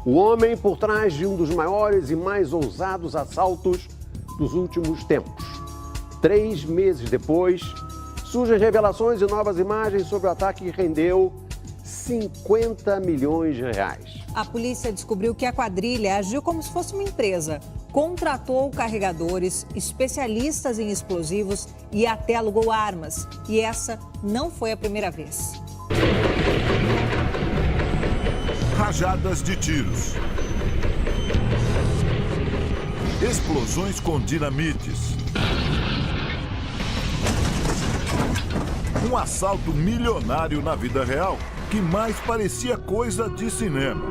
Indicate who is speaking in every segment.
Speaker 1: O homem por trás de um dos maiores e mais ousados assaltos dos últimos tempos. 3 meses depois, surgem revelações e novas imagens sobre o ataque que rendeu 50 milhões de reais.
Speaker 2: A polícia descobriu que a quadrilha agiu como se fosse uma empresa. Contratou carregadores, especialistas em explosivos e até alugou armas. E essa não foi a primeira vez.
Speaker 3: Rajadas de tiros. Explosões com dinamites. Um assalto milionário na vida real que mais parecia coisa de cinema.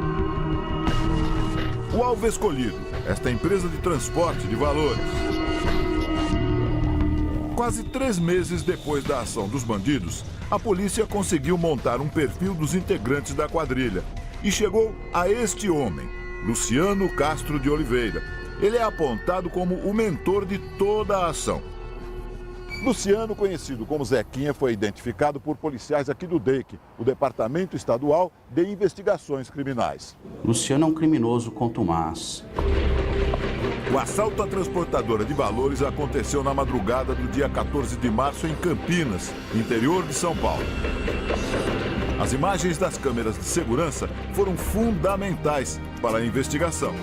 Speaker 3: O alvo escolhido, esta empresa de transporte de valores. Quase 3 meses depois da ação dos bandidos, a polícia conseguiu montar um perfil dos integrantes da quadrilha e chegou a este homem, Luciano Castro de Oliveira. Ele é apontado como o mentor de toda a ação. Luciano, conhecido como Zequinha, foi identificado por policiais aqui do DEIC, o Departamento Estadual de Investigações Criminais.
Speaker 4: Luciano é um criminoso contumaz.
Speaker 3: O assalto à transportadora de valores aconteceu na madrugada do dia 14 de março em Campinas, interior de São Paulo. As imagens das câmeras de segurança foram fundamentais para a investigação.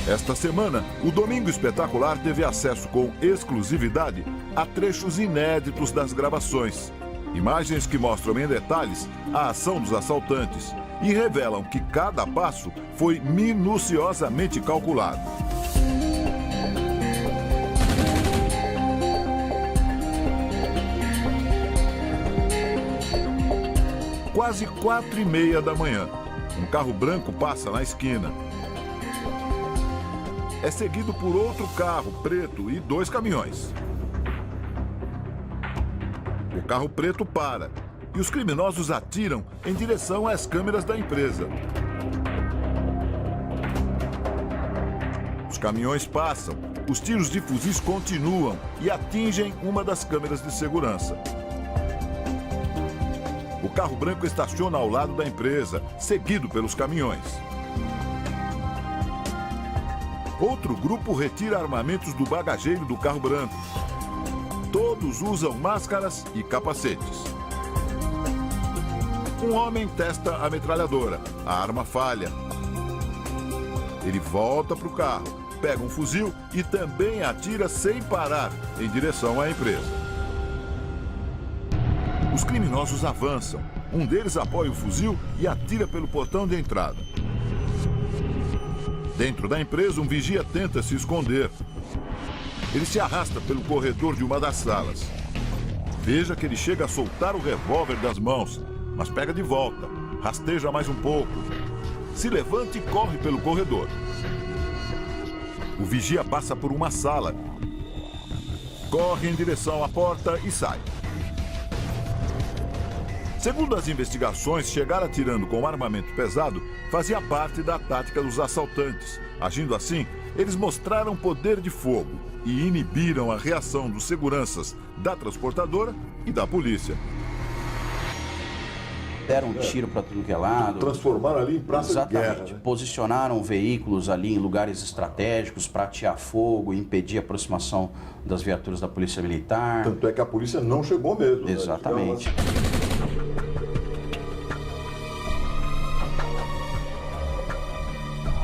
Speaker 3: Esta semana, o Domingo Espetacular teve acesso com exclusividade a trechos inéditos das gravações. Imagens que mostram em detalhes a ação dos assaltantes e revelam que cada passo foi minuciosamente calculado. Quase 4h30 da manhã, um carro branco passa na esquina. É seguido por outro carro preto e 2 caminhões. O carro preto para e os criminosos atiram em direção às câmeras da empresa. Os caminhões passam, os tiros de fuzis continuam e atingem uma das câmeras de segurança. O carro branco estaciona ao lado da empresa, seguido pelos caminhões. Outro grupo retira armamentos do bagageiro do carro branco. Todos usam máscaras e capacetes. Um homem testa a metralhadora. A arma falha. Ele volta para o carro, pega um fuzil e também atira sem parar em direção à empresa. Os criminosos avançam. Um deles apoia o fuzil e atira pelo portão de entrada. Dentro da empresa, um vigia tenta se esconder. Ele se arrasta pelo corredor de uma das salas. Veja que ele chega a soltar o revólver das mãos, mas pega de volta, rasteja mais um pouco. Se levanta e corre pelo corredor. O vigia passa por uma sala, corre em direção à porta e sai. Segundo as investigações, chegar atirando com armamento pesado fazia parte da tática dos assaltantes. Agindo assim, eles mostraram poder de fogo e inibiram a reação dos seguranças da transportadora e da polícia.
Speaker 4: Deram um tiro para tudo que é lado.
Speaker 3: Transformaram ali em praça de guerra.
Speaker 4: Exatamente. Posicionaram veículos ali em lugares estratégicos para atear fogo, impedir a aproximação das viaturas da Polícia Militar.
Speaker 3: Tanto é que a polícia não chegou mesmo.
Speaker 4: Exatamente.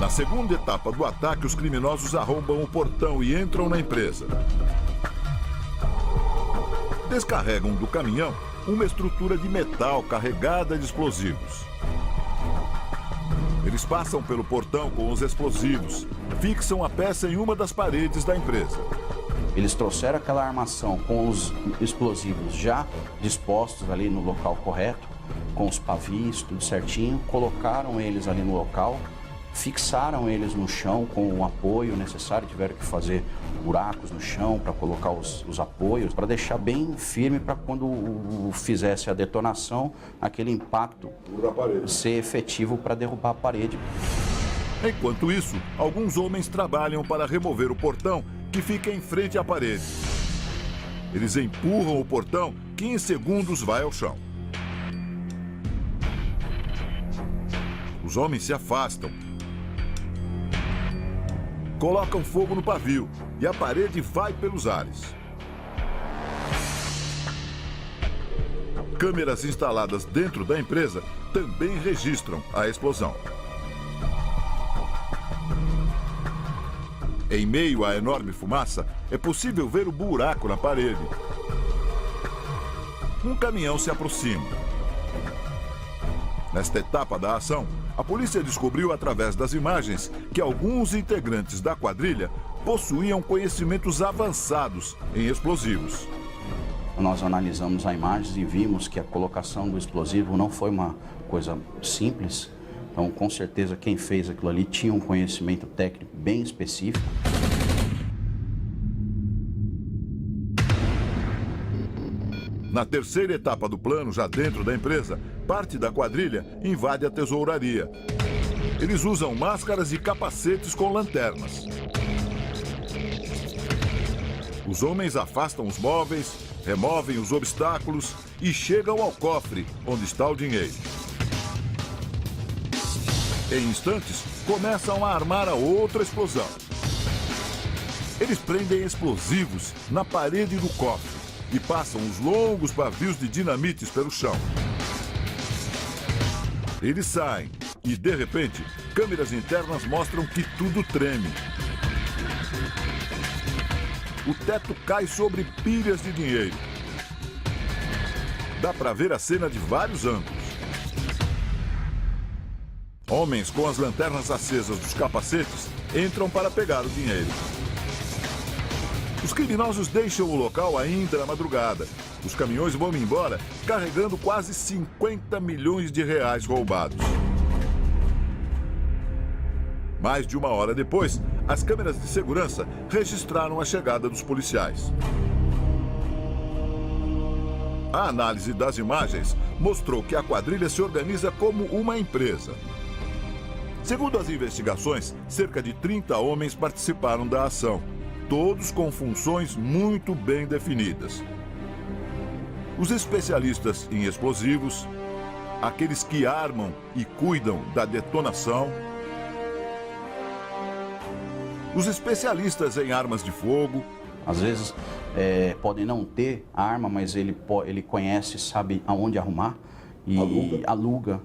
Speaker 3: Na segunda etapa do ataque, os criminosos arrombam o portão e entram na empresa. Descarregam do caminhão uma estrutura de metal carregada de explosivos. Eles passam pelo portão com os explosivos, fixam a peça em uma das paredes da empresa.
Speaker 4: Eles trouxeram aquela armação com os explosivos já dispostos ali no local correto, com os pavis, tudo certinho, colocaram eles ali no local, fixaram eles no chão com o apoio necessário, tiveram que fazer buracos no chão para colocar os apoios, para deixar bem firme para quando fizesse a detonação, aquele impacto ser efetivo para derrubar a parede.
Speaker 3: Enquanto isso, alguns homens trabalham para remover o portão que fica em frente à parede. Eles empurram o portão que em segundos vai ao chão. Os homens se afastam. Colocam fogo no pavio e a parede vai pelos ares. Câmeras instaladas dentro da empresa também registram a explosão. Em meio à enorme fumaça, é possível ver o buraco na parede. Um caminhão se aproxima. Nesta etapa da ação, a polícia descobriu através das imagens que alguns integrantes da quadrilha possuíam conhecimentos avançados em explosivos.
Speaker 4: Nós analisamos as imagens e vimos que a colocação do explosivo não foi uma coisa simples. Então, com certeza, quem fez aquilo ali tinha um conhecimento técnico bem específico.
Speaker 3: Na terceira etapa do plano, já dentro da empresa, parte da quadrilha invade a tesouraria. Eles usam máscaras e capacetes com lanternas. Os homens afastam os móveis, removem os obstáculos e chegam ao cofre onde está o dinheiro. Em instantes, começam a armar a outra explosão. Eles prendem explosivos na parede do cofre e passam os longos pavios de dinamites pelo chão. Eles saem e, de repente, câmeras internas mostram que tudo treme. O teto cai sobre pilhas de dinheiro. Dá para ver a cena de vários ângulos. Homens com as lanternas acesas dos capacetes entram para pegar o dinheiro. Os criminosos deixam o local ainda na madrugada. Os caminhões vão embora, carregando quase 50 milhões de reais roubados. Mais de uma hora depois, as câmeras de segurança registraram a chegada dos policiais. A análise das imagens mostrou que a quadrilha se organiza como uma empresa. Segundo as investigações, cerca de 30 homens participaram da ação, todos com funções muito bem definidas. Os especialistas em explosivos, aqueles que armam e cuidam da detonação, os especialistas em armas de fogo.
Speaker 4: Às vezes podem não ter a arma, mas ele conhece, sabe aonde arrumar e aluga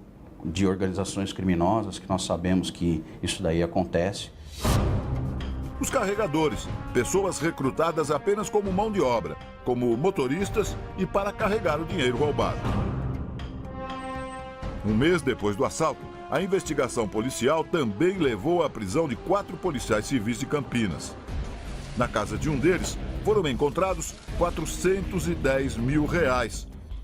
Speaker 4: de organizações criminosas, que nós sabemos que isso daí acontece.
Speaker 3: Os carregadores, pessoas recrutadas apenas como mão de obra, como motoristas e para carregar o dinheiro roubado. Um mês depois do assalto, a investigação policial também levou à prisão de 4 policiais civis de Campinas. Na casa de um deles, foram encontrados R$410 mil.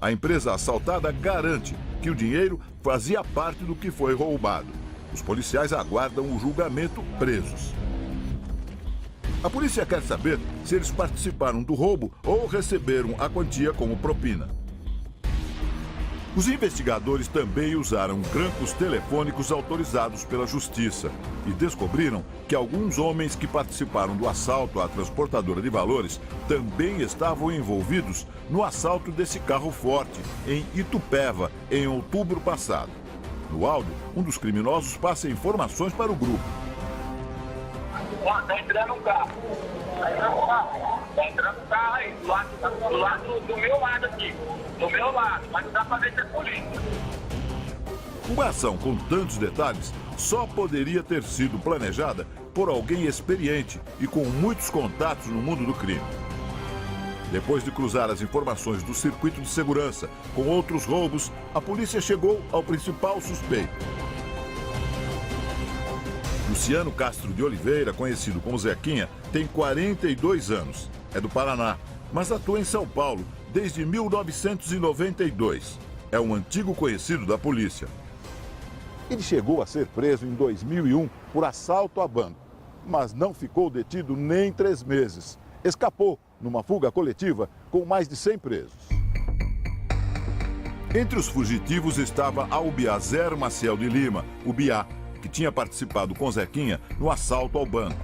Speaker 3: A empresa assaltada garante que o dinheiro fazia parte do que foi roubado. Os policiais aguardam o julgamento presos. A polícia quer saber se eles participaram do roubo ou receberam a quantia como propina. Os investigadores também usaram grampos telefônicos autorizados pela Justiça e descobriram que alguns homens que participaram do assalto à transportadora de valores também estavam envolvidos no assalto desse carro forte em Itupeva, em outubro passado. No áudio, um dos criminosos passa informações para o grupo.
Speaker 5: Tá entrando um carro. Tá entrando um carro aí, do meu lado aqui. Do meu lado, mas não dá pra ver se é polícia.
Speaker 3: Uma ação com tantos detalhes só poderia ter sido planejada por alguém experiente e com muitos contatos no mundo do crime. Depois de cruzar as informações do circuito de segurança com outros roubos, a polícia chegou ao principal suspeito. Luciano Castro de Oliveira, conhecido como Zequinha, tem 42 anos. É do Paraná, mas atua em São Paulo desde 1992. É um antigo conhecido da polícia. Ele chegou a ser preso em 2001 por assalto a banco, mas não ficou detido nem 3 meses. Escapou numa fuga coletiva com mais de 100 presos. Entre os fugitivos estava Albiazer Maciel de Lima, o Biá, que tinha participado com Zequinha no assalto ao banco.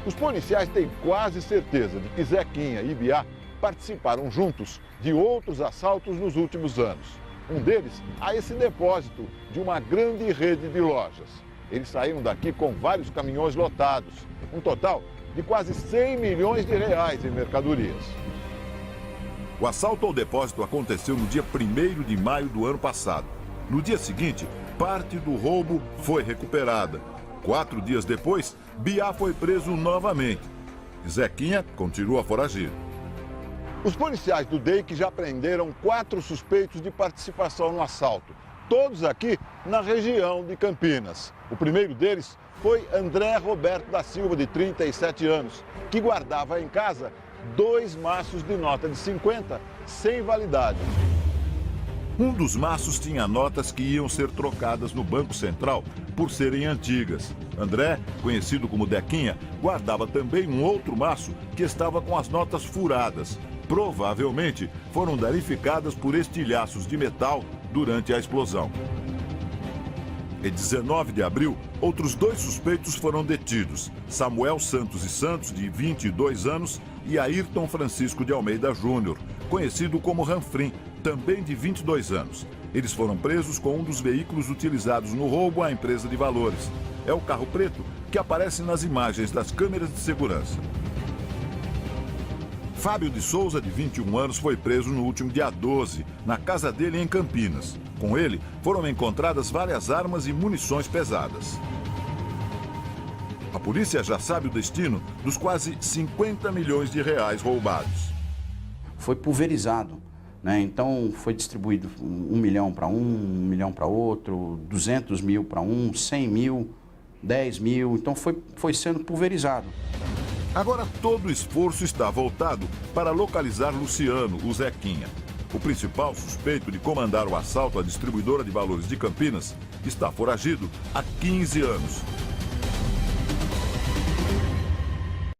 Speaker 3: Os policiais têm quase certeza de que Zequinha e Biá participaram juntos de outros assaltos nos últimos anos. Um deles a esse depósito de uma grande rede de lojas. Eles saíram daqui com vários caminhões lotados, um total de quase 100 milhões de reais em mercadorias. O assalto ao depósito aconteceu no dia 1º de maio do ano passado. No dia seguinte, parte do roubo foi recuperada. 4 dias depois, Biá foi preso novamente. Zequinha continua foragido. Os policiais do DEIC já prenderam 4 suspeitos de participação no assalto. Todos aqui na região de Campinas. O primeiro deles foi André Roberto da Silva, de 37 anos, que guardava em casa 2 maços de nota de 50 sem validade. Um dos maços tinha notas que iam ser trocadas no Banco Central por serem antigas. André, conhecido como Dequinha, guardava também um outro maço que estava com as notas furadas. Provavelmente foram danificadas por estilhaços de metal durante a explosão. Em 19 de abril, outros 2 suspeitos foram detidos. Samuel Santos e Santos, de 22 anos, e Ayrton Francisco de Almeida Júnior, conhecido como Ranfrim, também de 22 anos. Eles foram presos com um dos veículos utilizados no roubo à empresa de valores. É o carro preto que aparece nas imagens das câmeras de segurança. Fábio de Souza, de 21 anos, foi preso no último dia 12, na casa dele em Campinas. Com ele, foram encontradas várias armas e munições pesadas. A polícia já sabe o destino dos quase 50 milhões de reais roubados.
Speaker 4: Foi pulverizado, né? Então foi distribuído 1 milhão para um, 1 milhão para outro, 200 mil para um, 100 mil, 10 mil, então foi sendo pulverizado.
Speaker 3: Agora todo o esforço está voltado para localizar Luciano, o Zequinha. O principal suspeito de comandar o assalto à distribuidora de valores de Campinas está foragido há 15 anos.